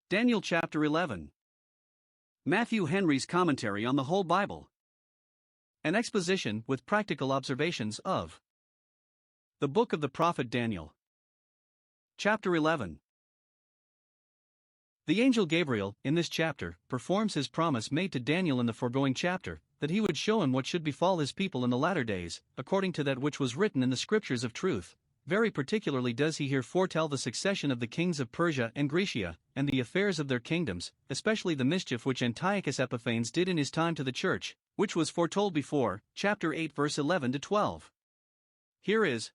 Daniel chapter 11. Matthew Henry's Commentary on the Whole Bible. An exposition with practical observations of the book of the prophet Daniel. Chapter 11. The angel Gabriel, in this chapter, performs his promise made to Daniel in the foregoing chapter, that he would show him what should befall his people in the latter days, according to that which was written in the scriptures of truth. Very particularly does he here foretell the succession of the kings of Persia and Grecia, and the affairs of their kingdoms, especially the mischief which Antiochus Epiphanes did in his time to the church, which was foretold before, chapter 8 verse 11 to 12. Here is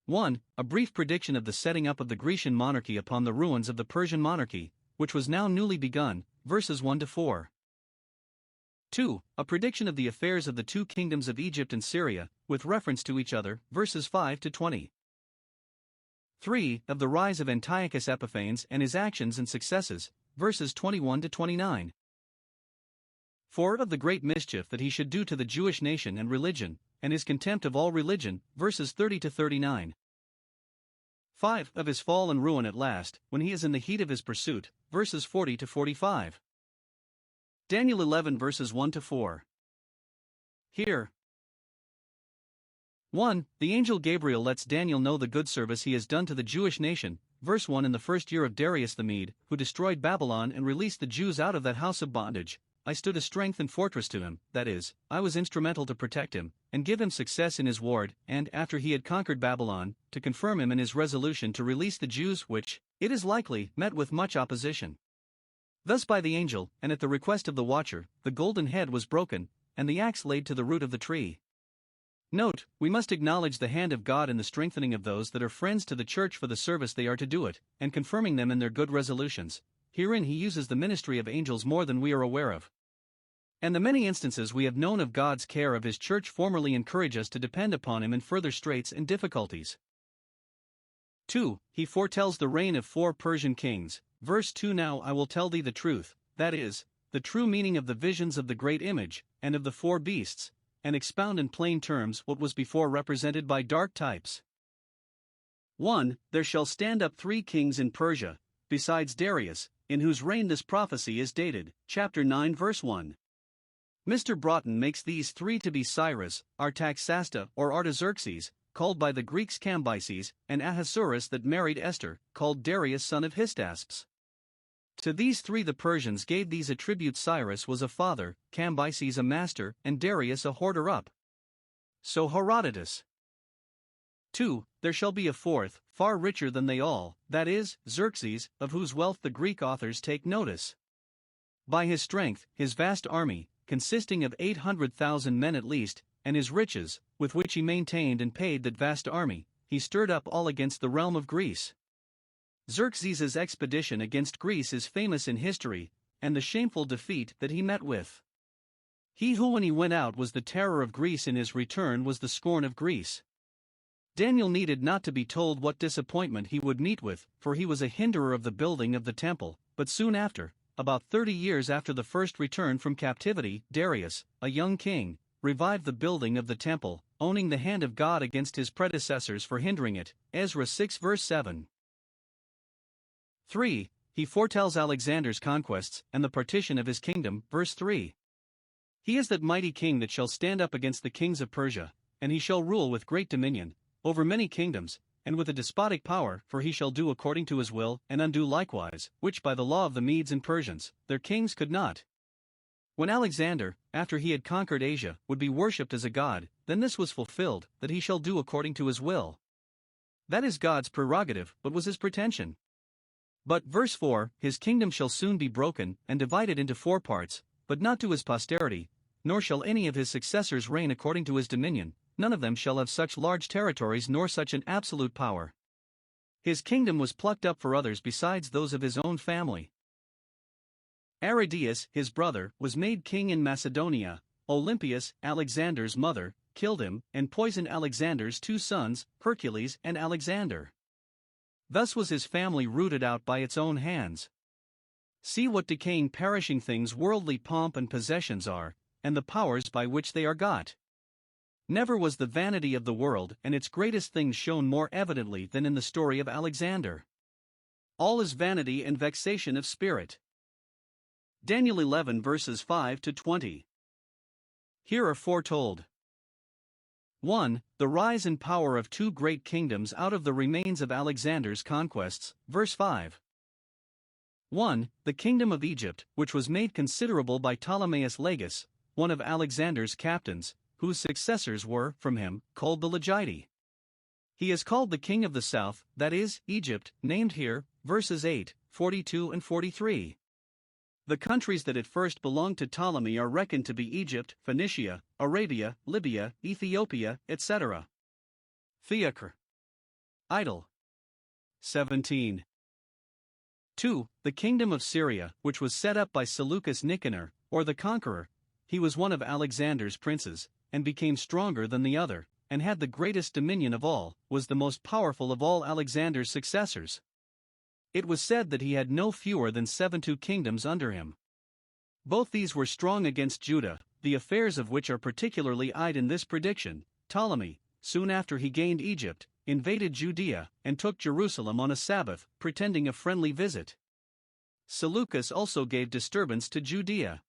1. A brief prediction of the setting up of the Grecian monarchy upon the ruins of the Persian monarchy, which was now newly begun, verses 1 to 4. 2. A prediction of the affairs of the two kingdoms of Egypt and Syria, with reference to each other, verses 5 to 20. 3. Of the rise of Antiochus Epiphanes and his actions and successes, verses 21 to 29. 4. Of the great mischief that he should do to the Jewish nation and religion, and his contempt of all religion, verses 30 to 39. 5. Of his fall and ruin at last, when he is in the heat of his pursuit, verses 40 to 45. Daniel 11 verses 1 to 4. Here. 1. The angel Gabriel lets Daniel know the good service he has done to the Jewish nation, verse 1. In the first year of Darius the Mede, who destroyed Babylon and released the Jews out of that house of bondage, I stood a strength and fortress to him, that is, I was instrumental to protect him, and give him success in his ward, and, after he had conquered Babylon, to confirm him in his resolution to release the Jews which, it is likely, met with much opposition. Thus by the angel, and at the request of the watcher, the golden head was broken, and the axe laid to the root of the tree. Note, we must acknowledge the hand of God in the strengthening of those that are friends to the church for the service they are to do it, and confirming them in their good resolutions. Herein he uses the ministry of angels more than we are aware of. And the many instances we have known of God's care of his church formerly encourage us to depend upon him in further straits and difficulties. 2. He foretells the reign of 4 Persian kings. Verse 2. Now I will tell thee the truth, that is, the true meaning of the visions of the great image, and of the 4 beasts, and expound in plain terms what was before represented by dark types. 1. There shall stand up 3 kings in Persia, besides Darius, in whose reign this prophecy is dated, chapter 9 verse 1. Mr. Broughton makes these 3 to be Cyrus, Artaxasta or Artaxerxes, called by the Greeks Cambyses, and Ahasuerus that married Esther, called Darius son of Hystaspes. To these 3 the Persians gave these attributes. Cyrus was a father, Cambyses a master, and Darius a hoarder-up. So Herodotus. 2. There shall be a 4th, far richer than they all, that is, Xerxes, of whose wealth the Greek authors take notice. By his strength, his vast army, consisting of 800,000 men at least, and his riches, with which he maintained and paid that vast army, he stirred up all against the realm of Greece. Xerxes's expedition against Greece is famous in history, and the shameful defeat that he met with. He who when he went out was the terror of Greece, in his return was the scorn of Greece. Daniel needed not to be told what disappointment he would meet with, for he was a hinderer of the building of the temple, but soon after, about 30 years after the first return from captivity, Darius, a young king, revived the building of the temple, owning the hand of God against his predecessors for hindering it, Ezra 6 verse 7. 3. He foretells Alexander's conquests, and the partition of his kingdom, verse 3. He is that mighty king that shall stand up against the kings of Persia, and he shall rule with great dominion, over many kingdoms, and with a despotic power, for he shall do according to his will, and undo likewise, which by the law of the Medes and Persians, their kings could not. When Alexander, after he had conquered Asia, would be worshipped as a god, then this was fulfilled, that he shall do according to his will. That is God's prerogative, but was his pretension. But, verse 4, his kingdom shall soon be broken, and divided into 4 parts, but not to his posterity, nor shall any of his successors reign according to his dominion, none of them shall have such large territories nor such an absolute power. His kingdom was plucked up for others besides those of his own family. Aridaeus, his brother, was made king in Macedonia. Olympias, Alexander's mother, killed him, and poisoned Alexander's 2 sons, Hercules and Alexander. Thus was his family rooted out by its own hands. See what decaying perishing things worldly pomp and possessions are, and the powers by which they are got. Never was the vanity of the world and its greatest things shown more evidently than in the story of Alexander. All is vanity and vexation of spirit. Daniel 11 verses 5 to 20. Here are foretold. 1. The rise and power of two great kingdoms out of the remains of Alexander's conquests, verse 5. 1. The kingdom of Egypt, which was made considerable by Ptolemaeus Lagus, one of Alexander's captains, whose successors were, from him, called the Lagite. He is called the king of the south, that is, Egypt, named here, verses 8, 42 and 43. The countries that at first belonged to Ptolemy are reckoned to be Egypt, Phoenicia, Arabia, Libya, Ethiopia, etc. Theocr. Idol. 17. 2. The kingdom of Syria, which was set up by Seleucus Nicanor, or the Conqueror. He was one of Alexander's princes, and became stronger than the other, and had the greatest dominion of all, was the most powerful of all Alexander's successors. It was said that he had no fewer than 72 kingdoms under him. Both these were strong against Judah, the affairs of which are particularly eyed in this prediction. Ptolemy, soon after he gained Egypt, invaded Judea, and took Jerusalem on a Sabbath, pretending a friendly visit. Seleucus also gave disturbance to Judea.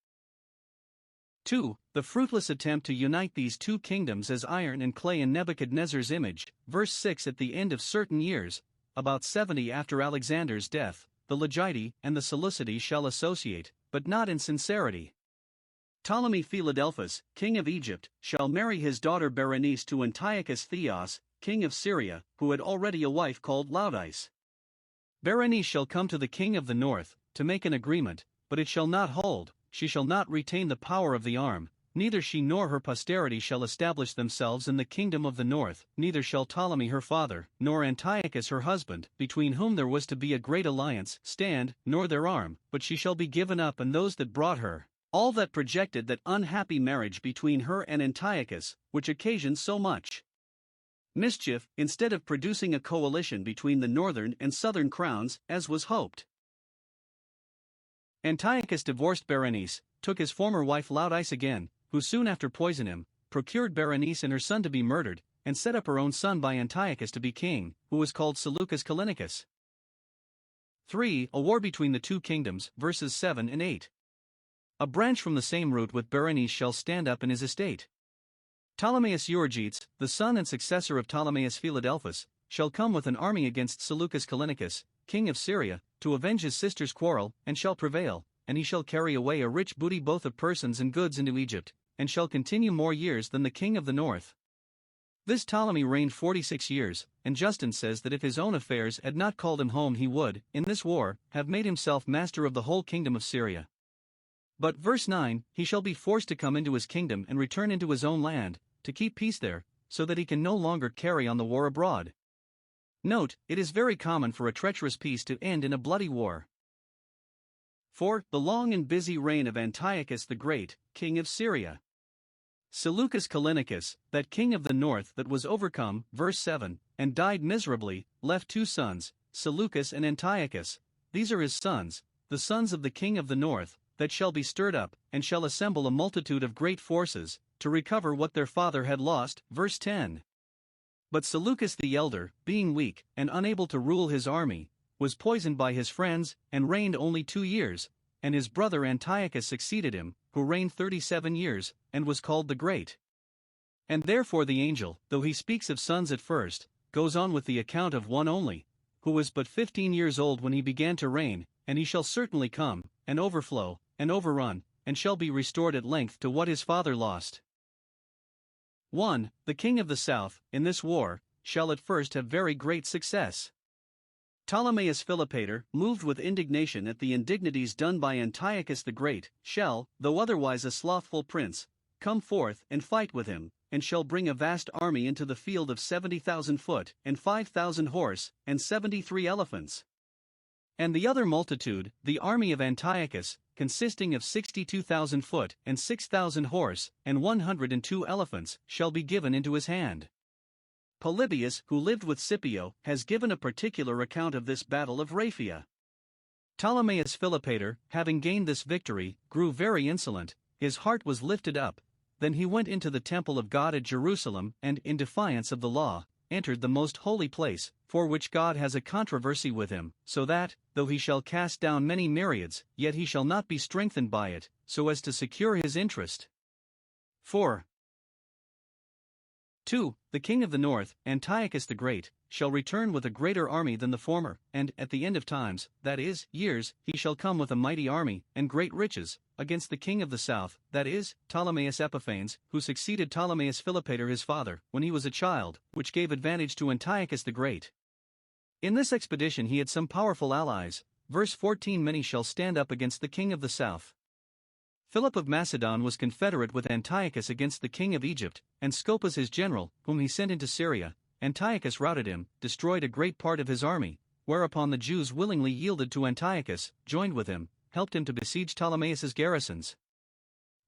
2. The fruitless attempt to unite these two kingdoms as iron and clay in Nebuchadnezzar's image, verse 6. At the end of certain years, about 70 after Alexander's death, the Lagite and the Seleucidae shall associate, but not in sincerity. Ptolemy Philadelphus, king of Egypt, shall marry his daughter Berenice to Antiochus Theos, king of Syria, who had already a wife called Laodice. Berenice shall come to the king of the north, to make an agreement, but it shall not hold. She shall not retain the power of the arm, neither she nor her posterity shall establish themselves in the kingdom of the north, neither shall Ptolemy her father, nor Antiochus her husband, between whom there was to be a great alliance, stand, nor their arm, but she shall be given up and those that brought her, all that projected that unhappy marriage between her and Antiochus, which occasioned so much mischief, instead of producing a coalition between the northern and southern crowns, as was hoped. Antiochus divorced Berenice, took his former wife Laodice again, who soon after poisoned him, procured Berenice and her son to be murdered, and set up her own son by Antiochus to be king, who was called Seleucus Callinicus. 3. A war between the two kingdoms, verses 7 and 8. A branch from the same root with Berenice shall stand up in his estate. Ptolemaeus Euergetes, the son and successor of Ptolemaeus Philadelphus, shall come with an army against Seleucus Callinicus, king of Syria, to avenge his sister's quarrel, and shall prevail, and he shall carry away a rich booty both of persons and goods into Egypt, and shall continue more years than the king of the north. This Ptolemy reigned 46 years, and Justin says that if his own affairs had not called him home he would, in this war, have made himself master of the whole kingdom of Syria. But verse 9, he shall be forced to come into his kingdom and return into his own land, to keep peace there, so that he can no longer carry on the war abroad. Note, it is very common for a treacherous peace to end in a bloody war. 4. The long and busy reign of Antiochus the Great, king of Syria. Seleucus Callinicus, that king of the north that was overcome, verse 7, and died miserably, left two sons, Seleucus and Antiochus. These are his sons, the sons of the king of the north, that shall be stirred up, and shall assemble a multitude of great forces, to recover what their father had lost, verse 10. But Seleucus the elder, being weak, and unable to rule his army, was poisoned by his friends, and reigned only 2 years, and his brother Antiochus succeeded him, who reigned 37 years, and was called the Great. And therefore the angel, though he speaks of sons at first, goes on with the account of one only, who was but 15 years old when he began to reign, and he shall certainly come, and overflow, and overrun, and shall be restored at length to what his father lost. 1. The king of the south, in this war, shall at first have very great success. Ptolemaeus Philopator, moved with indignation at the indignities done by Antiochus the Great, shall, though otherwise a slothful prince, come forth and fight with him, and shall bring a vast army into the field of 70,000 foot, and 5,000 horse, and 73 elephants. And the other multitude, the army of Antiochus, consisting of 62,000 foot, and 6,000 horse, and 102 elephants, shall be given into his hand. Polybius, who lived with Scipio, has given a particular account of this battle of Raphia. Ptolemaeus Philopator, having gained this victory, grew very insolent, his heart was lifted up. Then he went into the temple of God at Jerusalem, and, in defiance of the law, entered the most holy place, for which God has a controversy with him, so that, though he shall cast down many myriads, yet he shall not be strengthened by it, so as to secure his interest. 4. 2. The king of the north, Antiochus the Great, shall return with a greater army than the former, and, at the end of times, that is, years, he shall come with a mighty army, and great riches, against the king of the south, that is, Ptolemaeus Epiphanes, who succeeded Ptolemaeus Philopator his father, when he was a child, which gave advantage to Antiochus the Great. In this expedition he had some powerful allies. Verse 14. Many shall stand up against the king of the south. Philip of Macedon was confederate with Antiochus against the king of Egypt, and Scopas his general, whom he sent into Syria. Antiochus routed him, destroyed a great part of his army, whereupon the Jews willingly yielded to Antiochus, joined with him, helped him to besiege Ptolemaeus' garrisons.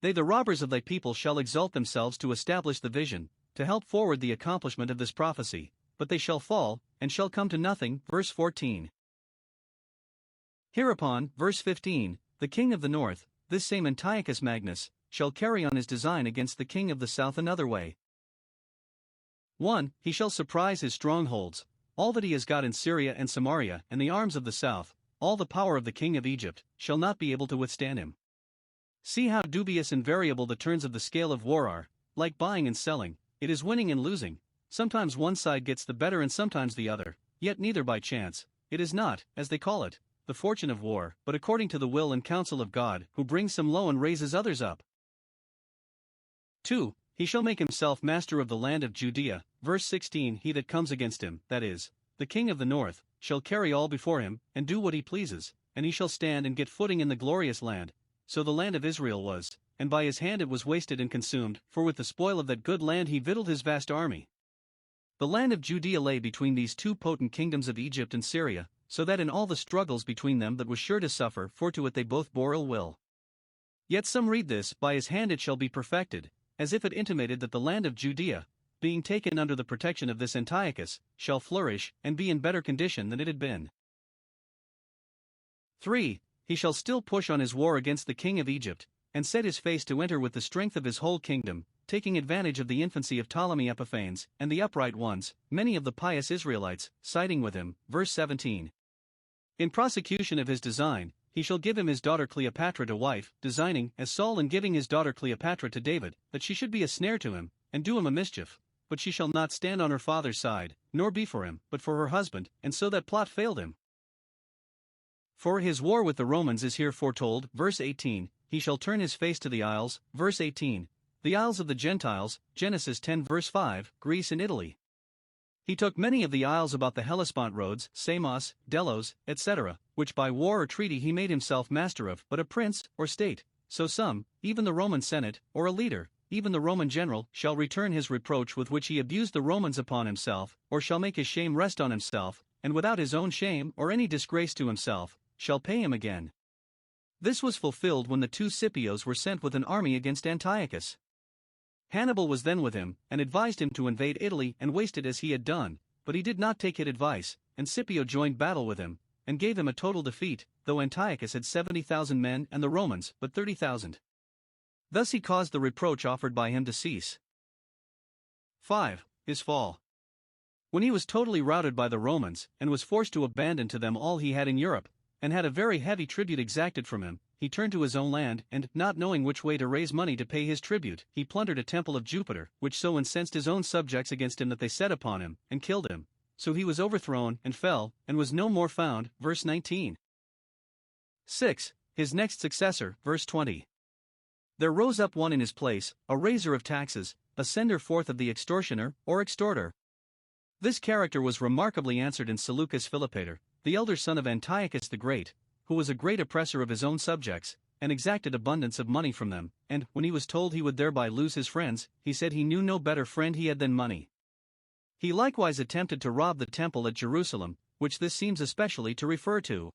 They the robbers of thy people shall exalt themselves to establish the vision, to help forward the accomplishment of this prophecy, but they shall fall, and shall come to nothing. Verse 14. Hereupon, verse 15, the king of the north, this same Antiochus Magnus, shall carry on his design against the king of the south another way. 1. He shall surprise his strongholds, all that he has got in Syria and Samaria and the arms of the south, all the power of the king of Egypt, shall not be able to withstand him. See how dubious and variable the turns of the scale of war are, like buying and selling, it is winning and losing, sometimes one side gets the better and sometimes the other, yet neither by chance, it is not, as they call it, the fortune of war, but according to the will and counsel of God, who brings some low and raises others up. 2. He shall make himself master of the land of Judea. Verse 16. He that comes against him, that is, the king of the north, shall carry all before him, and do what he pleases, and he shall stand and get footing in the glorious land. So the land of Israel was, and by his hand it was wasted and consumed, for with the spoil of that good land he victualled his vast army. The land of Judea lay between these two potent kingdoms of Egypt and Syria, so that in all the struggles between them that was sure to suffer, for to it they both bore ill will. Yet some read this, by his hand it shall be perfected, as if it intimated that the land of Judea, being taken under the protection of this Antiochus, shall flourish, and be in better condition than it had been. 3. He shall still push on his war against the king of Egypt, and set his face to enter with the strength of his whole kingdom, taking advantage of the infancy of Ptolemy Epiphanes, and the upright ones, many of the pious Israelites, siding with him. Verse 17. In prosecution of his design, he shall give him his daughter Cleopatra to wife, designing, as Saul in giving his daughter Cleopatra to David, that she should be a snare to him, and do him a mischief, but she shall not stand on her father's side, nor be for him, but for her husband, and so that plot failed him. For his war with the Romans is here foretold. Verse 18, he shall turn his face to the isles. Verse 18, the isles of the Gentiles, Genesis 10 verse 5, Greece and Italy. He took many of the isles about the Hellespont roads, Samos, Delos, etc., which by war or treaty he made himself master of, but a prince, or state, so some, even the Roman Senate, or a leader, even the Roman general, shall return his reproach with which he abused the Romans upon himself, or shall make his shame rest on himself, and without his own shame or any disgrace to himself, shall pay him again. This was fulfilled when the two Scipios were sent with an army against Antiochus. Hannibal was then with him, and advised him to invade Italy and waste it as he had done, but he did not take his advice, and Scipio joined battle with him, and gave him a total defeat, though Antiochus had 70,000 men and the Romans but 30,000. Thus he caused the reproach offered by him to cease. 5. His fall. When he was totally routed by the Romans, and was forced to abandon to them all he had in Europe, and had a very heavy tribute exacted from him, he turned to his own land, and, not knowing which way to raise money to pay his tribute, he plundered a temple of Jupiter, which so incensed his own subjects against him that they set upon him, and killed him. So he was overthrown, and fell, and was no more found. Verse 19. 6. His next successor. Verse 20. There rose up one in his place, a raiser of taxes, a sender forth of the extortioner, or extorter. This character was remarkably answered in Seleucus Philopator, the elder son of Antiochus the Great, who was a great oppressor of his own subjects, and exacted abundance of money from them, and, when he was told he would thereby lose his friends, he said he knew no better friend he had than money. He likewise attempted to rob the temple at Jerusalem, which this seems especially to refer to.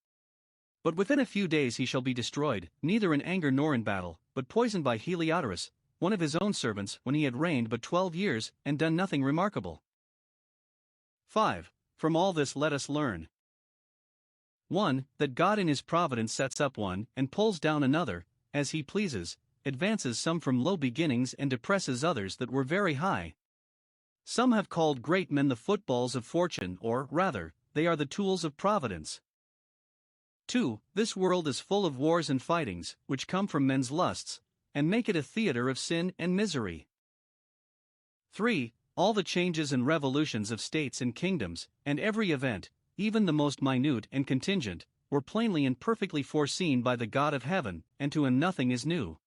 But within a few days he shall be destroyed, neither in anger nor in battle, but poisoned by Heliodorus, one of his own servants, when he had reigned but 12 years, and done nothing remarkable. 5. From all this let us learn. 1. That God in his providence sets up one, and pulls down another, as he pleases, advances some from low beginnings and depresses others that were very high. Some have called great men the footballs of fortune, or, rather, they are the tools of providence. 2. This world is full of wars and fightings, which come from men's lusts, and make it a theater of sin and misery. 3. All the changes and revolutions of states and kingdoms, and every event, even the most minute and contingent, were plainly and perfectly foreseen by the God of heaven, and to him nothing is new.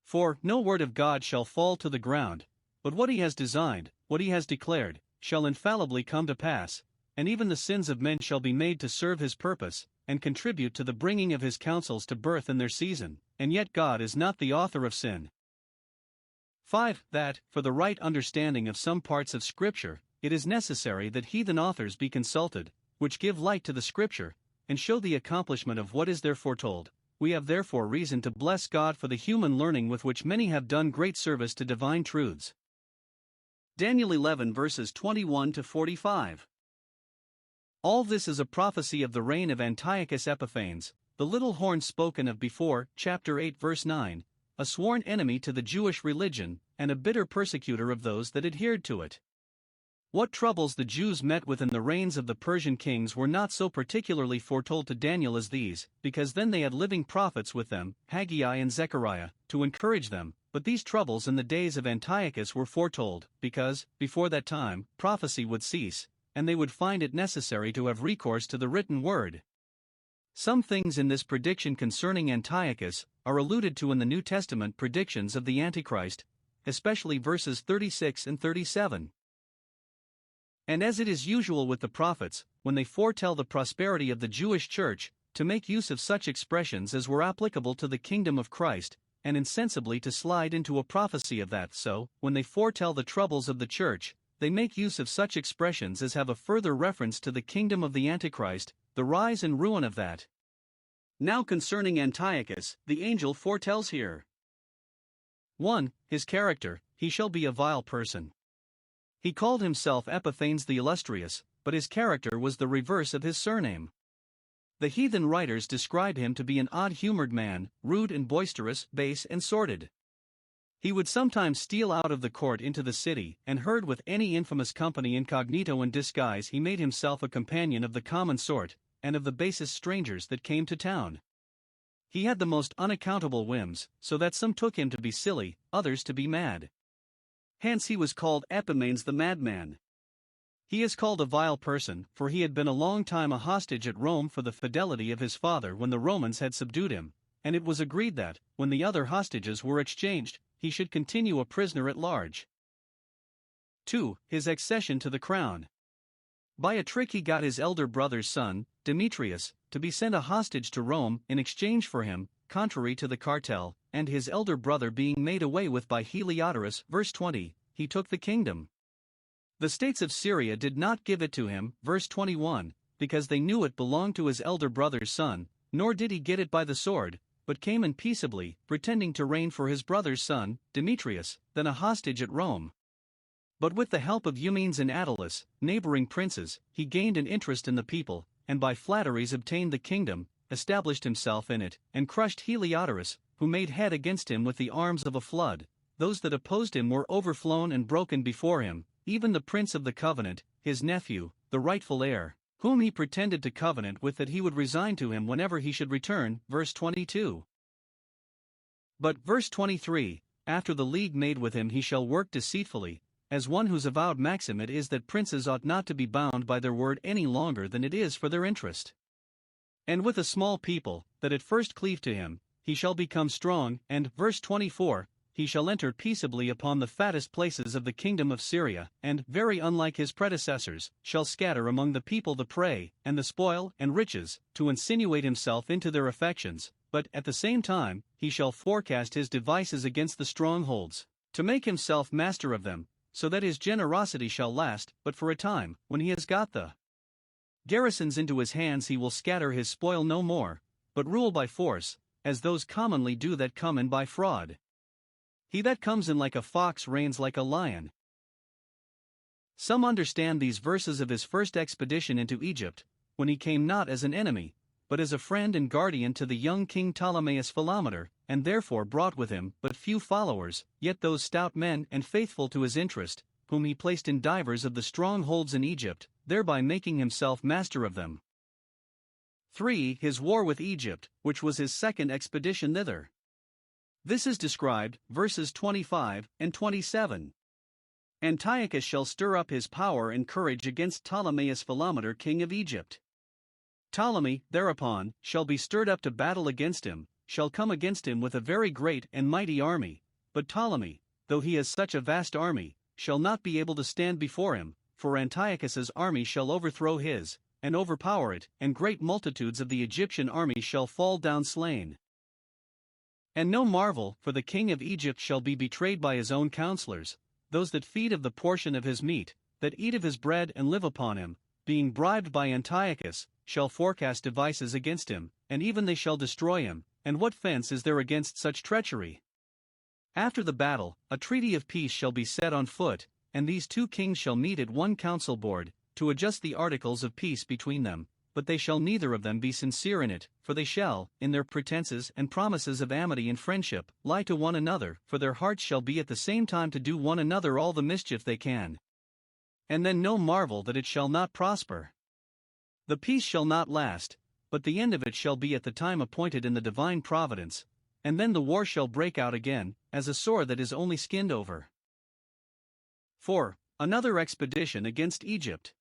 4. No word of God shall fall to the ground, but what he has designed, what he has declared, shall infallibly come to pass, and even the sins of men shall be made to serve his purpose, and contribute to the bringing of his counsels to birth in their season, and yet God is not the author of sin. 5. That, for the right understanding of some parts of Scripture, it is necessary that heathen authors be consulted, which give light to the Scripture, and show the accomplishment of what is there foretold. We have therefore reason to bless God for the human learning with which many have done great service to divine truths. Daniel 11 verses 21 to 45. All this is a prophecy of the reign of Antiochus Epiphanes, the little horn spoken of before, chapter 8 verse 9, a sworn enemy to the Jewish religion, and a bitter persecutor of those that adhered to it. What troubles the Jews met with in the reigns of the Persian kings were not so particularly foretold to Daniel as these, because then they had living prophets with them, Haggai and Zechariah, to encourage them, but these troubles in the days of Antiochus were foretold, because, before that time, prophecy would cease, and they would find it necessary to have recourse to the written word. Some things in this prediction concerning Antiochus are alluded to in the New Testament predictions of the Antichrist, especially verses 36 and 37. And as it is usual with the prophets, when they foretell the prosperity of the Jewish church, to make use of such expressions as were applicable to the kingdom of Christ, and insensibly to slide into a prophecy of that, so, when they foretell the troubles of the church, they make use of such expressions as have a further reference to the kingdom of the Antichrist, the rise and ruin of that. Now concerning Antiochus, the angel foretells here. 1. His character, he shall be a vile person. He called himself Epiphanes the Illustrious, but his character was the reverse of his surname. The heathen writers describe him to be an odd-humored man, rude and boisterous, base and sordid. He would sometimes steal out of the court into the city, and herd with any infamous company incognito in disguise. He made himself a companion of the common sort, and of the basest strangers that came to town. He had the most unaccountable whims, so that some took him to be silly, others to be mad. Hence he was called Epimanes the madman. He is called a vile person, for he had been a long time a hostage at Rome for the fidelity of his father when the Romans had subdued him, and it was agreed that, when the other hostages were exchanged, he should continue a prisoner at large. 2. His accession to the crown. By a trick he got his elder brother's son, Demetrius, to be sent a hostage to Rome in exchange for him, contrary to the cartel, and his elder brother being made away with by Heliodorus, verse 20, he took the kingdom. The states of Syria did not give it to him, verse 21, because they knew it belonged to his elder brother's son, nor did he get it by the sword, but came in peaceably, pretending to reign for his brother's son, Demetrius, then a hostage at Rome. But with the help of Eumenes and Attalus, neighboring princes, he gained an interest in the people, and by flatteries obtained the kingdom, established himself in it, and crushed Heliodorus, who made head against him with the arms of a flood. Those that opposed him were overflown and broken before him, even the prince of the covenant, his nephew, the rightful heir, whom he pretended to covenant with that he would resign to him whenever he should return, verse 22. But verse 23, after the league made with him he shall work deceitfully, as one whose avowed maxim it is that princes ought not to be bound by their word any longer than it is for their interest. And with a small people, that at first cleave to him, he shall become strong, and, verse 24, he shall enter peaceably upon the fattest places of the kingdom of Syria, and, very unlike his predecessors, shall scatter among the people the prey, and the spoil, and riches, to insinuate himself into their affections, but, at the same time, he shall forecast his devices against the strongholds, to make himself master of them, so that his generosity shall last but for a time. When he has got the garrisons into his hands he will scatter his spoil no more, but rule by force, as those commonly do that come in by fraud. He that comes in like a fox reigns like a lion. Some understand these verses of his first expedition into Egypt, when he came not as an enemy, but as a friend and guardian to the young king Ptolemaeus Philometor, and therefore brought with him but few followers, yet those stout men and faithful to his interest, whom he placed in divers of the strongholds in Egypt, thereby making himself master of them. 3. His war with Egypt, which was his second expedition thither. This is described, verses 25 and 27. Antiochus shall stir up his power and courage against Ptolemaeus Philometor, king of Egypt. Ptolemy, thereupon, shall be stirred up to battle against him, shall come against him with a very great and mighty army, but Ptolemy, though he has such a vast army, shall not be able to stand before him, for Antiochus's army shall overthrow his, and overpower it, and great multitudes of the Egyptian army shall fall down slain. And no marvel, for the king of Egypt shall be betrayed by his own counselors, those that feed of the portion of his meat, that eat of his bread and live upon him, being bribed by Antiochus, shall forecast devices against him, and even they shall destroy him, and what fence is there against such treachery? After the battle, a treaty of peace shall be set on foot, and these two kings shall meet at one council board, to adjust the articles of peace between them, but they shall neither of them be sincere in it, for they shall, in their pretenses and promises of amity and friendship, lie to one another, for their hearts shall be at the same time to do one another all the mischief they can. And then no marvel that it shall not prosper. The peace shall not last, but the end of it shall be at the time appointed in the divine providence, and then the war shall break out again, as a sore that is only skinned over. 4. Another expedition against Egypt.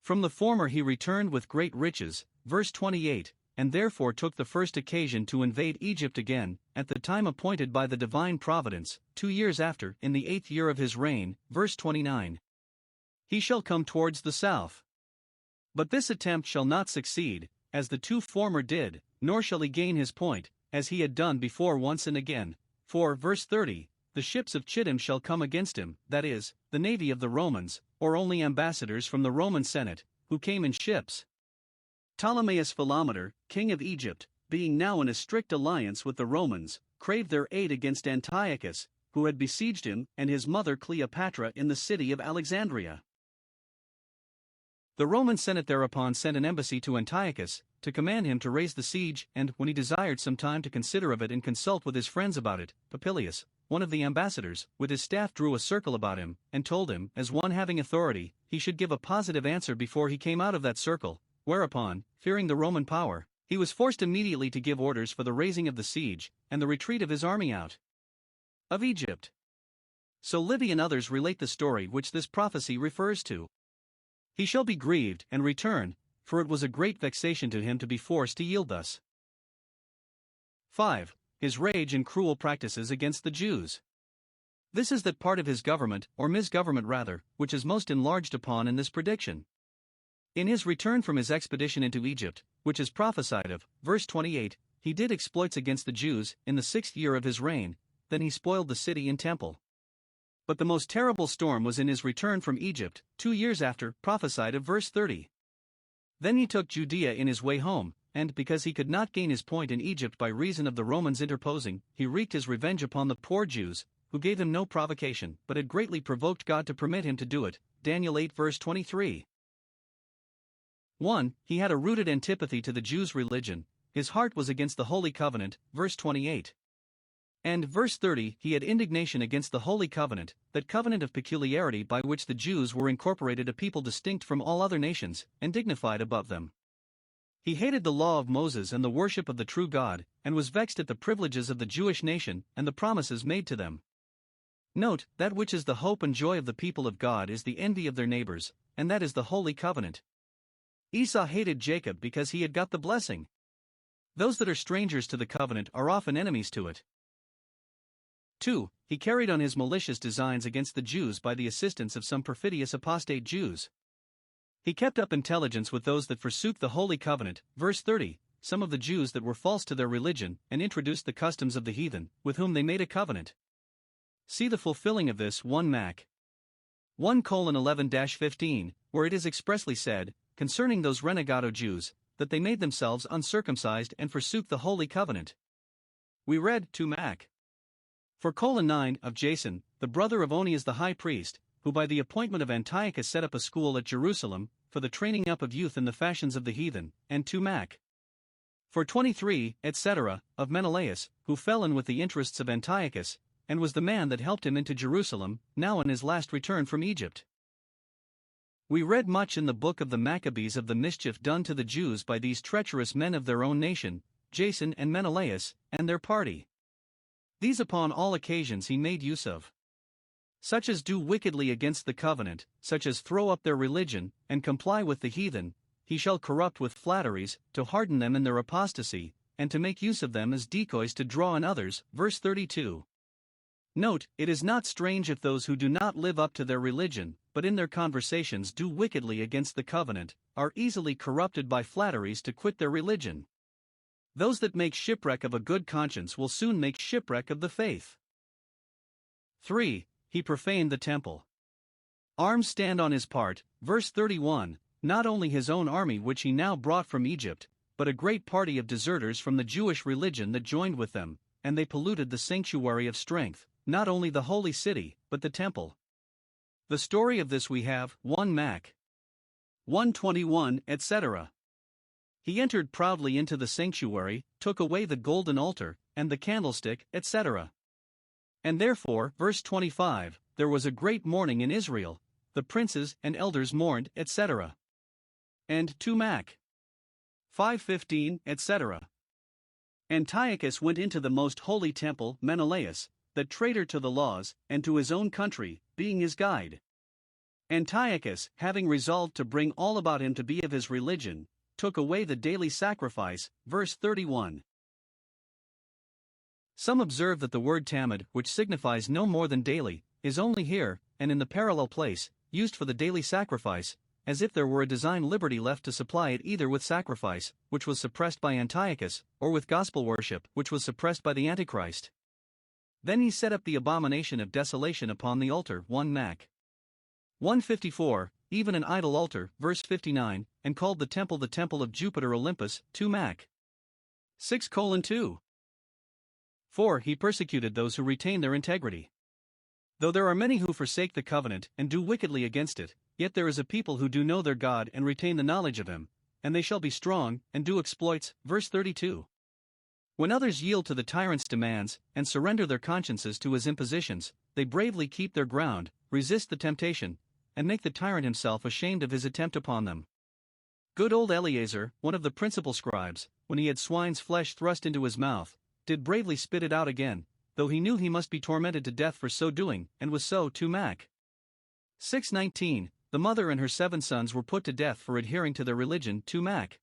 From the former he returned with great riches, verse 28, and therefore took the first occasion to invade Egypt again, at the time appointed by the divine providence, 2 years after, in the 8th year of his reign, verse 29. He shall come towards the south. But this attempt shall not succeed, as the two former did, nor shall he gain his point, as he had done before once and again, for, verse 30, the ships of Chittim shall come against him, that is, the navy of the Romans, or only ambassadors from the Roman Senate, who came in ships. Ptolemaeus Philometor, king of Egypt, being now in a strict alliance with the Romans, craved their aid against Antiochus, who had besieged him and his mother Cleopatra in the city of Alexandria. The Roman Senate thereupon sent an embassy to Antiochus, to command him to raise the siege, and, when he desired some time to consider of it and consult with his friends about it, Popilius, one of the ambassadors, with his staff drew a circle about him, and told him, as one having authority, he should give a positive answer before he came out of that circle, whereupon, fearing the Roman power, he was forced immediately to give orders for the raising of the siege, and the retreat of his army out of Egypt. So Livy and others relate the story which this prophecy refers to. He shall be grieved and return, for it was a great vexation to him to be forced to yield thus. 5. His rage and cruel practices against the Jews. This is that part of his government, or misgovernment rather, which is most enlarged upon in this prediction. In his return from his expedition into Egypt, which is prophesied of, verse 28, he did exploits against the Jews, in the 6th year of his reign, then he spoiled the city and temple. But the most terrible storm was in his return from Egypt, 2 years after, prophesied of verse 30. Then he took Judea in his way home, and, because he could not gain his point in Egypt by reason of the Romans interposing, he wreaked his revenge upon the poor Jews, who gave him no provocation, but had greatly provoked God to permit him to do it. Daniel 8 verse 23. 1. He had a rooted antipathy to the Jews' religion, his heart was against the Holy Covenant, verse 28. And, verse 30, he had indignation against the Holy Covenant, that covenant of peculiarity by which the Jews were incorporated a people distinct from all other nations, and dignified above them. He hated the law of Moses and the worship of the true God, and was vexed at the privileges of the Jewish nation and the promises made to them. Note, that which is the hope and joy of the people of God is the envy of their neighbors, and that is the Holy Covenant. Esau hated Jacob because he had got the blessing. Those that are strangers to the covenant are often enemies to it. 2. He carried on his malicious designs against the Jews by the assistance of some perfidious apostate Jews. He kept up intelligence with those that forsook the Holy Covenant, verse 30, some of the Jews that were false to their religion, and introduced the customs of the heathen, with whom they made a covenant. See the fulfilling of this 1 Mac. 1:11-15, where it is expressly said, concerning those renegado Jews, that they made themselves uncircumcised and forsook the Holy Covenant. We read 2 Mac. 4:9 of Jason, the brother of Onias the high priest, who by the appointment of Antiochus set up a school at Jerusalem, for the training up of youth in the fashions of the heathen, and 2 Mac. 4:23, etc., of Menelaus, who fell in with the interests of Antiochus, and was the man that helped him into Jerusalem, now in his last return from Egypt. We read much in the book of the Maccabees of the mischief done to the Jews by these treacherous men of their own nation, Jason and Menelaus, and their party. These upon all occasions he made use of. Such as do wickedly against the covenant, such as throw up their religion, and comply with the heathen, he shall corrupt with flatteries, to harden them in their apostasy, and to make use of them as decoys to draw in others. Verse 32. Note, it is not strange if those who do not live up to their religion, but in their conversations do wickedly against the covenant, are easily corrupted by flatteries to quit their religion. Those that make shipwreck of a good conscience will soon make shipwreck of the faith. 3. He profaned the temple. Arms stand on his part. Verse 31, not only his own army which he now brought from Egypt, but a great party of deserters from the Jewish religion that joined with them, and they polluted the sanctuary of strength, not only the holy city, but the temple. The story of this we have, 1 Mac. 121, etc. He entered proudly into the sanctuary, took away the golden altar, and the candlestick, etc. And therefore, verse 25, there was a great mourning in Israel, the princes and elders mourned, etc. And 2 Mac. 5:15, etc. Antiochus went into the most holy temple, Menelaus, that traitor to the laws, and to his own country, being his guide. Antiochus, having resolved to bring all about him to be of his religion, took away the daily sacrifice. Verse 31. Some observe that the word tamid, which signifies no more than daily, is only here, and in the parallel place, used for the daily sacrifice, as if there were a design liberty left to supply it either with sacrifice, which was suppressed by Antiochus, or with gospel worship, which was suppressed by the Antichrist. Then he set up the abomination of desolation upon the altar. 1 Mac. 154, even an idol altar. Verse 59, and called the temple of Jupiter Olympus. 2 Mac. 6:2. 4. He persecuted those who retain their integrity. Though there are many who forsake the covenant and do wickedly against it, yet there is a people who do know their God and retain the knowledge of him, and they shall be strong, and do exploits. Verse 32. When others yield to the tyrant's demands, and surrender their consciences to his impositions, they bravely keep their ground, resist the temptation, and make the tyrant himself ashamed of his attempt upon them. Good old Eleazar, one of the principal scribes, when he had swine's flesh thrust into his mouth, did bravely spit it out again, though he knew he must be tormented to death for so doing, and was so. 2 Mac. 6:19, the mother and her 7 sons were put to death for adhering to their religion. 2 Mac.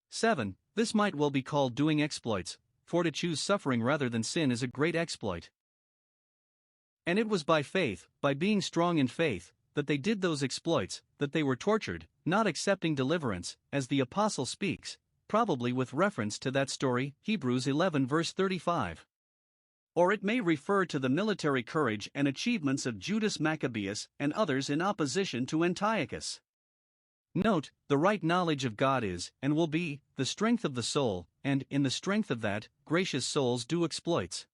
7. This might well be called doing exploits, for to choose suffering rather than sin is a great exploit. And it was by faith, by being strong in faith, that they did those exploits, that they were tortured, not accepting deliverance, as the apostle speaks, probably with reference to that story, Hebrews 11 verse 35. Or it may refer to the military courage and achievements of Judas Maccabeus and others in opposition to Antiochus. Note, the right knowledge of God is, and will be, the strength of the soul, and, in the strength of that, gracious souls do exploits.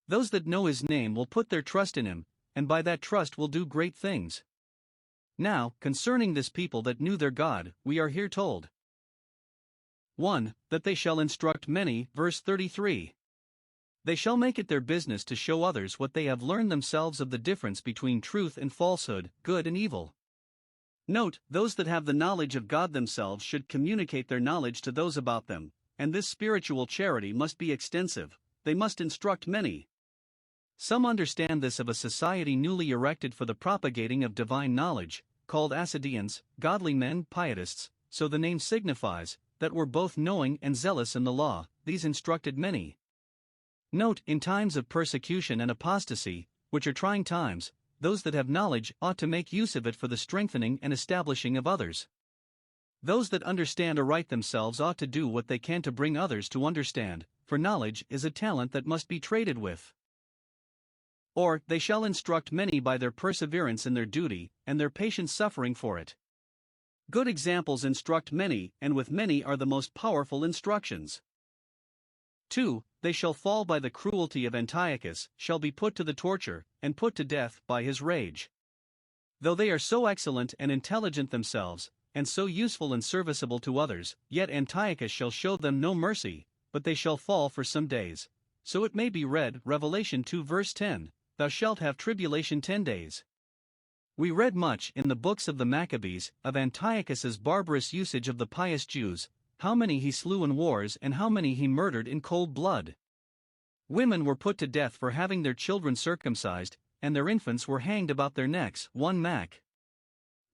Those that know his name will put their trust in him, and by that trust will do great things. Now, concerning this people that knew their God, we are here told. 1. That they shall instruct many. Verse 33. They shall make it their business to show others what they have learned themselves of the difference between truth and falsehood, good and evil. Note, those that have the knowledge of God themselves should communicate their knowledge to those about them, and this spiritual charity must be extensive. They must instruct many. Some understand this of a society newly erected for the propagating of divine knowledge, called Ascidians, godly men, pietists, so the name signifies, that were both knowing and zealous in the law. These instructed many. Note, in times of persecution and apostasy, which are trying times, those that have knowledge ought to make use of it for the strengthening and establishing of others. Those that understand aright themselves ought to do what they can to bring others to understand, for knowledge is a talent that must be traded with. Or, they shall instruct many by their perseverance in their duty, and their patient suffering for it. Good examples instruct many, and with many are the most powerful instructions. 2. They shall fall by the cruelty of Antiochus, shall be put to the torture, and put to death by his rage. Though they are so excellent and intelligent themselves, and so useful and serviceable to others, yet Antiochus shall show them no mercy, but they shall fall for some days, so it may be read, Revelation 2 verse 10, thou shalt have tribulation 10 days. We read much in the books of the Maccabees of Antiochus's barbarous usage of the pious Jews, how many he slew in wars and how many he murdered in cold blood. Women were put to death for having their children circumcised, and their infants were hanged about their necks. 1 Mac.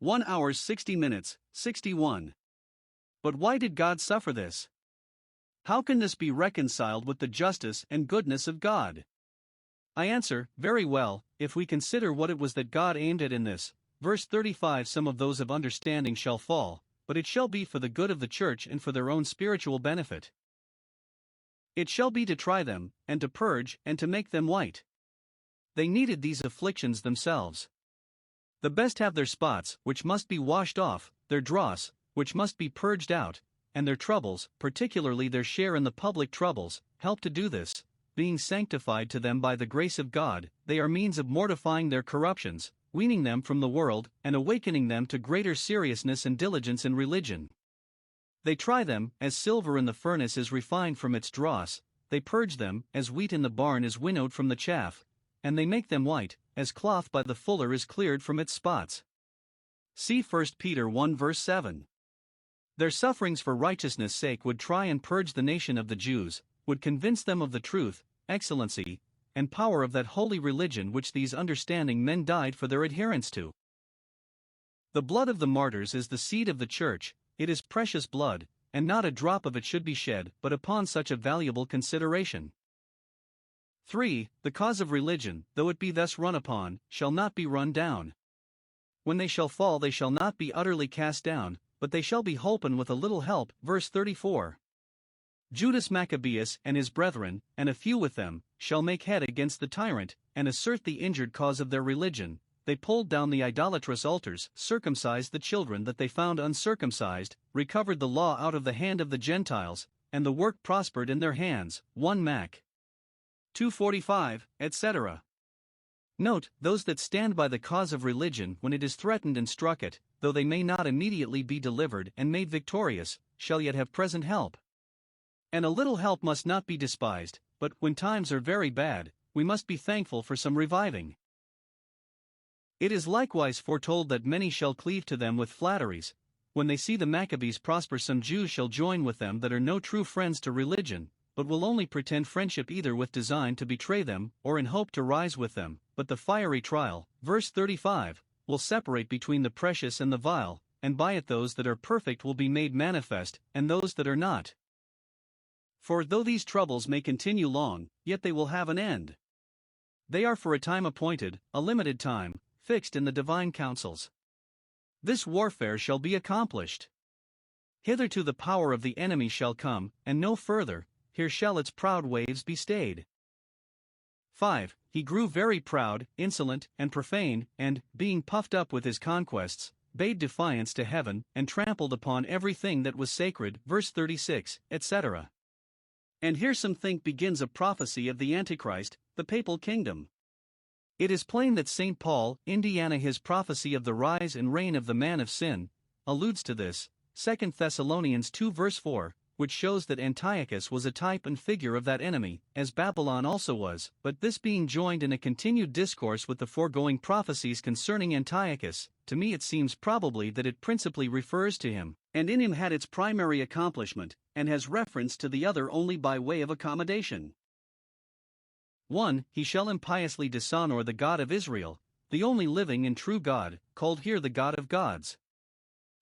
1 hours 60 minutes, 61. But why did God suffer this? How can this be reconciled with the justice and goodness of God? I answer, very well, if we consider what it was that God aimed at in this. Verse 35, some of those of understanding shall fall, but it shall be for the good of the church and for their own spiritual benefit. It shall be to try them, and to purge, and to make them white. They needed these afflictions themselves. The best have their spots, which must be washed off, their dross, which must be purged out, and their troubles, particularly their share in the public troubles, help to do this. Being sanctified to them by the grace of God, they are means of mortifying their corruptions, weaning them from the world, and awakening them to greater seriousness and diligence in religion. They try them, as silver in the furnace is refined from its dross, they purge them, as wheat in the barn is winnowed from the chaff, and they make them white, as cloth by the fuller is cleared from its spots. See 1 Peter 1 verse 7. Their sufferings for righteousness' sake would try and purge the nation of the Jews, would convince them of the truth, excellency, and power of that holy religion which these understanding men died for their adherence to. The blood of the martyrs is the seed of the church, it is precious blood, and not a drop of it should be shed but upon such a valuable consideration. 3. The cause of religion, though it be thus run upon, shall not be run down. When they shall fall they shall not be utterly cast down, but they shall be holpen with a little help. Verse 34. Judas Maccabeus and his brethren, and a few with them, shall make head against the tyrant, and assert the injured cause of their religion. They pulled down the idolatrous altars, circumcised the children that they found uncircumcised, recovered the law out of the hand of the Gentiles, and the work prospered in their hands. 1 Mac. 2:45, etc. Note, those that stand by the cause of religion when it is threatened and struck at, though they may not immediately be delivered and made victorious, shall yet have present help. And a little help must not be despised, but, when times are very bad, we must be thankful for some reviving. It is likewise foretold that many shall cleave to them with flatteries. When they see the Maccabees prosper, some Jews shall join with them that are no true friends to religion, but will only pretend friendship either with design to betray them, or in hope to rise with them. But the fiery trial, verse 35, will separate between the precious and the vile, and by it those that are perfect will be made manifest, and those that are not. For though these troubles may continue long, yet they will have an end. They are for a time appointed, a limited time, fixed in the divine counsels. This warfare shall be accomplished. Hitherto the power of the enemy shall come, and no further, here shall its proud waves be stayed. 5. He grew very proud, insolent, and profane, and, being puffed up with his conquests, bade defiance to heaven, and trampled upon everything that was sacred. Verse 36, etc. And here some think begins a prophecy of the Antichrist, the papal kingdom. It is plain that St. Paul, Indiana, his prophecy of the rise and reign of the man of sin, alludes to this, 2 Thessalonians 2 verse 4, which shows that Antiochus was a type and figure of that enemy, as Babylon also was. But this being joined in a continued discourse with the foregoing prophecies concerning Antiochus, to me it seems probably that it principally refers to him, and in him had its primary accomplishment, and has reference to the other only by way of accommodation. 1. He shall impiously dishonor the God of Israel, the only living and true God, called here the God of gods.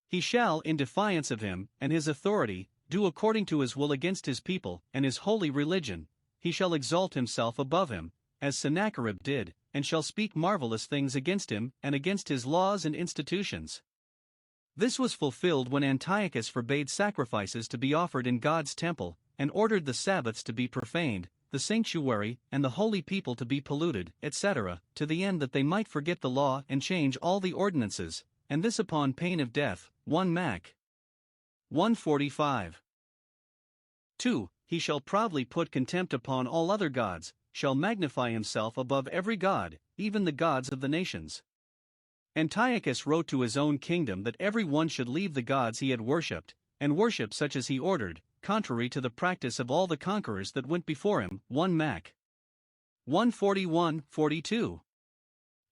He shall, in defiance of him, and his authority, do according to his will against his people, and his holy religion. He shall exalt himself above him, as Sennacherib did, and shall speak marvelous things against him, and against his laws and institutions. This was fulfilled when Antiochus forbade sacrifices to be offered in God's temple, and ordered the Sabbaths to be profaned, the sanctuary and the holy people to be polluted, etc., to the end that they might forget the law and change all the ordinances, and this upon pain of death. 1 Mac. 1:45. 2. He shall proudly put contempt upon all other gods, shall magnify himself above every god, even the gods of the nations. Antiochus wrote to his own kingdom that every one should leave the gods he had worshipped, and worship such as he ordered, contrary to the practice of all the conquerors that went before him. 1 Mac 1:41-42.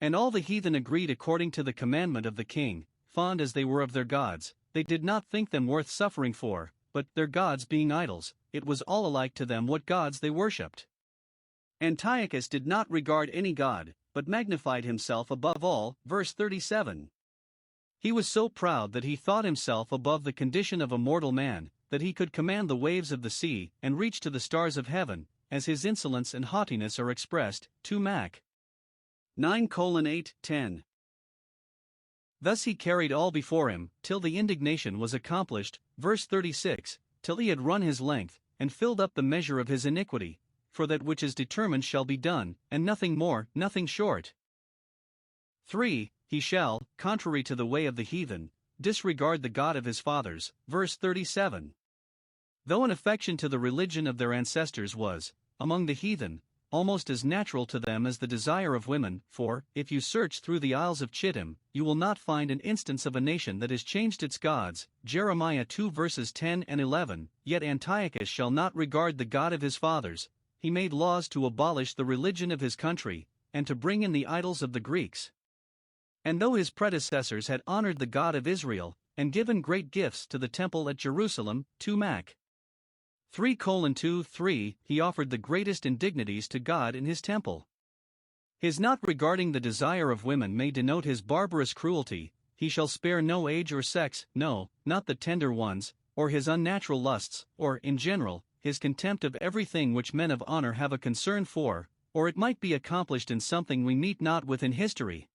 And all the heathen agreed according to the commandment of the king, fond as they were of their gods, they did not think them worth suffering for, but, their gods being idols, it was all alike to them what gods they worshipped. Antiochus did not regard any god, but magnified himself above all. Verse 37. He was so proud that he thought himself above the condition of a mortal man, that he could command the waves of the sea, and reach to the stars of heaven, as his insolence and haughtiness are expressed. 2 Mac 9:8-10. Thus he carried all before him, till the indignation was accomplished. Verse 36, till he had run his length, and filled up the measure of his iniquity, for that which is determined shall be done, and nothing more, nothing short. 3. He shall, contrary to the way of the heathen, disregard the God of his fathers. Verse 37. Though an affection to the religion of their ancestors was, among the heathen, almost as natural to them as the desire of women, for, if you search through the isles of Chittim, you will not find an instance of a nation that has changed its gods. Jeremiah 2 verses 10 and 11. Yet Antiochus shall not regard the God of his fathers. He made laws to abolish the religion of his country, and to bring in the idols of the Greeks. And though his predecessors had honored the God of Israel, and given great gifts to the temple at Jerusalem, 2 Mac 3:2-3, he offered the greatest indignities to God in his temple. His not regarding the desire of women may denote his barbarous cruelty. He shall spare no age or sex, no, not the tender ones, or his unnatural lusts, or, in general, his contempt of everything which men of honor have a concern for, or it might be accomplished in something we meet not with in history.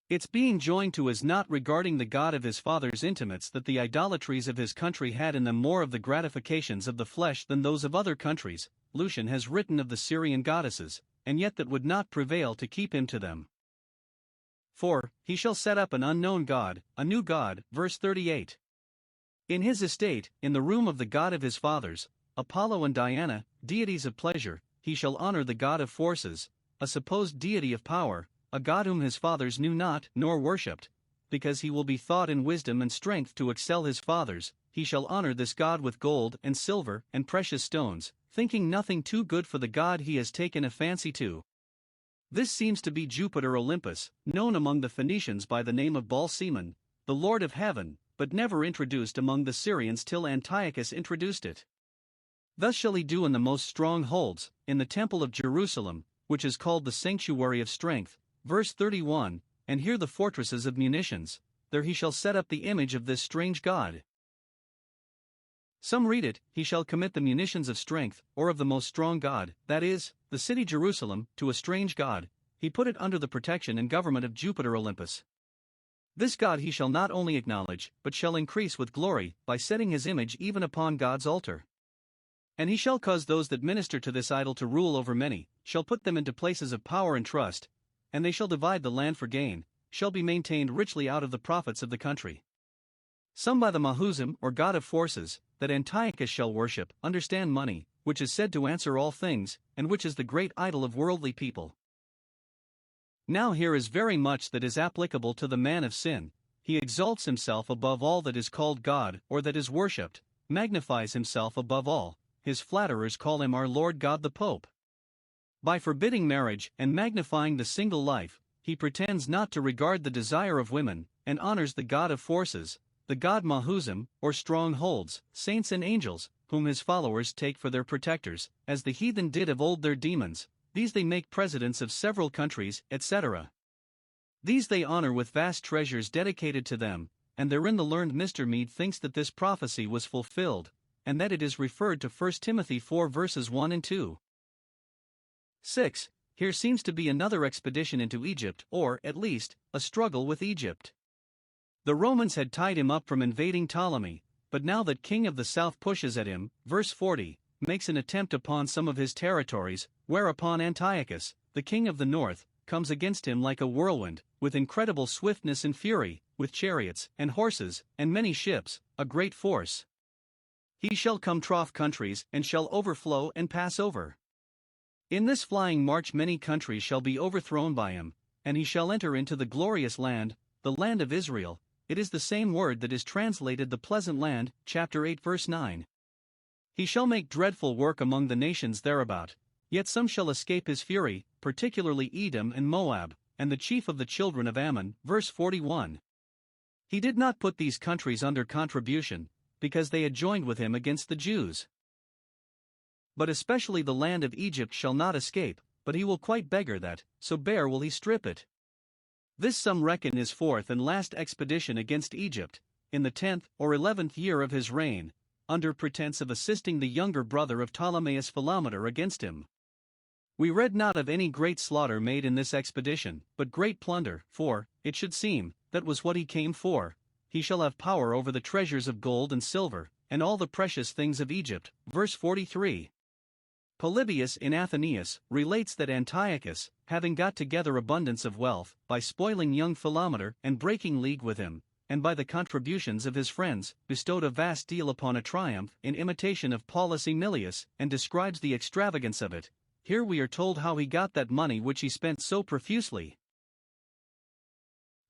It's being joined to his not regarding the God of his fathers' intimates that the idolatries of his country had in them more of the gratifications of the flesh than those of other countries. Lucian has written of the Syrian goddesses, and yet that would not prevail to keep him to them. 4. He shall set up an unknown God, a new God. Verse 38. In his estate, in the room of the God of his fathers, Apollo and Diana, deities of pleasure, he shall honor the God of forces, a supposed deity of power, a God whom his fathers knew not nor worshipped, because he will be thought in wisdom and strength to excel his fathers. He shall honor this God with gold and silver and precious stones, thinking nothing too good for the God he has taken a fancy to. This seems to be Jupiter Olympus, known among the Phoenicians by the name of Baal-Semon, the Lord of Heaven, but never introduced among the Syrians till Antiochus introduced it. Thus shall he do in the most strongholds, in the temple of Jerusalem, which is called the sanctuary of strength. Verse 31, and here the fortresses of munitions, there he shall set up the image of this strange God. Some read it, he shall commit the munitions of strength, or of the most strong God, that is, the city Jerusalem, to a strange God. He put it under the protection and government of Jupiter Olympus. This God he shall not only acknowledge, but shall increase with glory, by setting his image even upon God's altar. And he shall cause those that minister to this idol to rule over many, shall put them into places of power and trust, and they shall divide the land for gain, shall be maintained richly out of the profits of the country. Some by the Mahuzim, or God of forces, that Antiochus shall worship, understand money, which is said to answer all things, and which is the great idol of worldly people. Now here is very much that is applicable to the man of sin. He exalts himself above all that is called God, or that is worshipped, magnifies himself above all. His flatterers call him our Lord God the Pope. By forbidding marriage and magnifying the single life, he pretends not to regard the desire of women, and honors the God of forces, the God Mahuzim, or strongholds, saints and angels, whom his followers take for their protectors, as the heathen did of old their demons. These they make presidents of several countries, etc. These they honor with vast treasures dedicated to them, and therein the learned Mr. Mead thinks that this prophecy was fulfilled, and that it is referred to 1 Timothy 4 verses 1 and 2. 6. Here seems to be another expedition into Egypt, or, at least, a struggle with Egypt. The Romans had tied him up from invading Ptolemy, but now that king of the south pushes at him, verse 40, makes an attempt upon some of his territories, whereupon Antiochus, the king of the north, comes against him like a whirlwind, with incredible swiftness and fury, with chariots, and horses, and many ships, a great force. He shall come trough countries, and shall overflow and pass over. In this flying march many countries shall be overthrown by him, and he shall enter into the glorious land, the land of Israel. It is the same word that is translated the pleasant land, chapter 8 verse 9. He shall make dreadful work among the nations thereabout, yet some shall escape his fury, particularly Edom and Moab, and the chief of the children of Ammon. Verse 41. He did not put these countries under contribution, because they had joined with him against the Jews. But especially the land of Egypt shall not escape, but he will quite beggar that, so bare will he strip it. This some reckon his fourth and last expedition against Egypt, in the 10th or 11th year of his reign, under pretense of assisting the younger brother of Ptolemais Philometor against him. We read not of any great slaughter made in this expedition, but great plunder, for, it should seem, that was what he came for. He shall have power over the treasures of gold and silver, and all the precious things of Egypt. Verse 43. Polybius in Athenaeus relates that Antiochus, having got together abundance of wealth, by spoiling young Philometor and breaking league with him, and by the contributions of his friends, bestowed a vast deal upon a triumph in imitation of Paulus Emilius, and describes the extravagance of it. Here we are told how he got that money which he spent so profusely.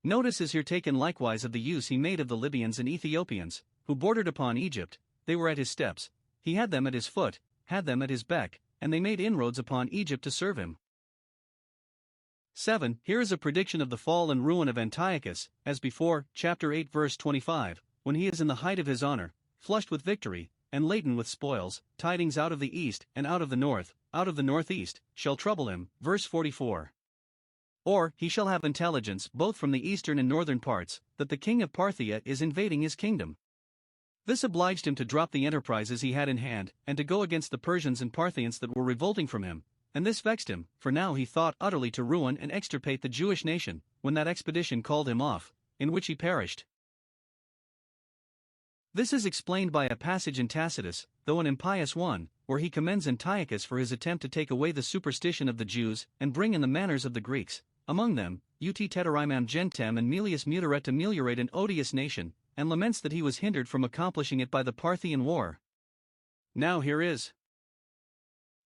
Notice is here taken likewise of the use he made of the Libyans and Ethiopians, who bordered upon Egypt. They were at his steps, he had them at his foot, had them at his beck, and they made inroads upon Egypt to serve him. 7. Here is a prediction of the fall and ruin of Antiochus, as before, chapter 8 verse 25, when he is in the height of his honor, flushed with victory, and laden with spoils, tidings out of the east and out of the north, out of the northeast, shall trouble him. Verse 44. Or, he shall have intelligence both from the eastern and northern parts, that the king of Parthia is invading his kingdom. This obliged him to drop the enterprises he had in hand, and to go against the Persians and Parthians that were revolting from him, and this vexed him, for now he thought utterly to ruin and extirpate the Jewish nation, when that expedition called him off, in which he perished. This is explained by a passage in Tacitus, though an impious one, where he commends Antiochus for his attempt to take away the superstition of the Jews and bring in the manners of the Greeks, among them, ut teterimam gentem and melius muteret to meliorate an odious nation, and laments that he was hindered from accomplishing it by the Parthian war. Now here is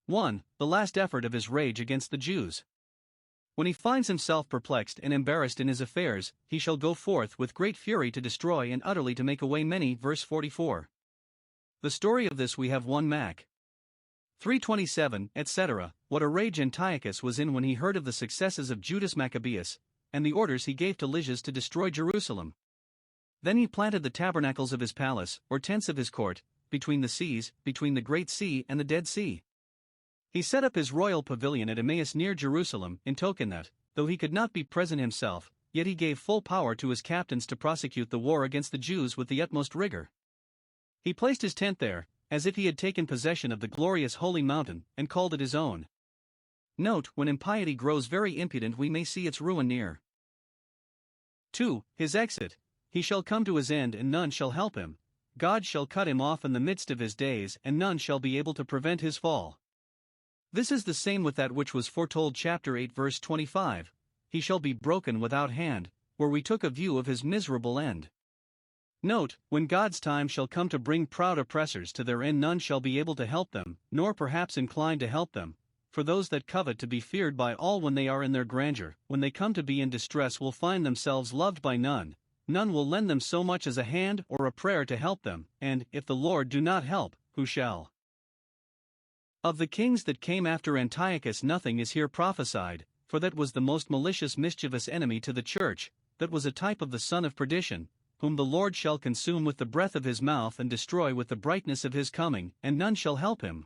1. The last effort of his rage against the Jews. When he finds himself perplexed and embarrassed in his affairs, he shall go forth with great fury to destroy and utterly to make away many. Verse 44. The story of this we have 1 Mac. 3:27, etc. What a rage Antiochus was in when he heard of the successes of Judas Maccabeus, and the orders he gave to Lysias to destroy Jerusalem. Then he planted the tabernacles of his palace, or tents of his court, between the seas, between the Great Sea and the Dead Sea. He set up his royal pavilion at Emmaus near Jerusalem, in token that, though he could not be present himself, yet he gave full power to his captains to prosecute the war against the Jews with the utmost rigor. He placed his tent there, as if he had taken possession of the glorious holy mountain, and called it his own. Note, when impiety grows very impudent we may see its ruin near. 2. His exit. He shall come to his end and none shall help him. God shall cut him off in the midst of his days and none shall be able to prevent his fall. This is the same with that which was foretold chapter 8 verse 25, he shall be broken without hand, where we took a view of his miserable end. Note, when God's time shall come to bring proud oppressors to their end none shall be able to help them, nor perhaps inclined to help them, for those that covet to be feared by all when they are in their grandeur, when they come to be in distress will find themselves loved by none. None will lend them so much as a hand or a prayer to help them, and, if the Lord do not help, who shall? Of the kings that came after Antiochus nothing is here prophesied, for that was the most malicious mischievous enemy to the church, that was a type of the son of perdition, whom the Lord shall consume with the breath of his mouth and destroy with the brightness of his coming, and none shall help him.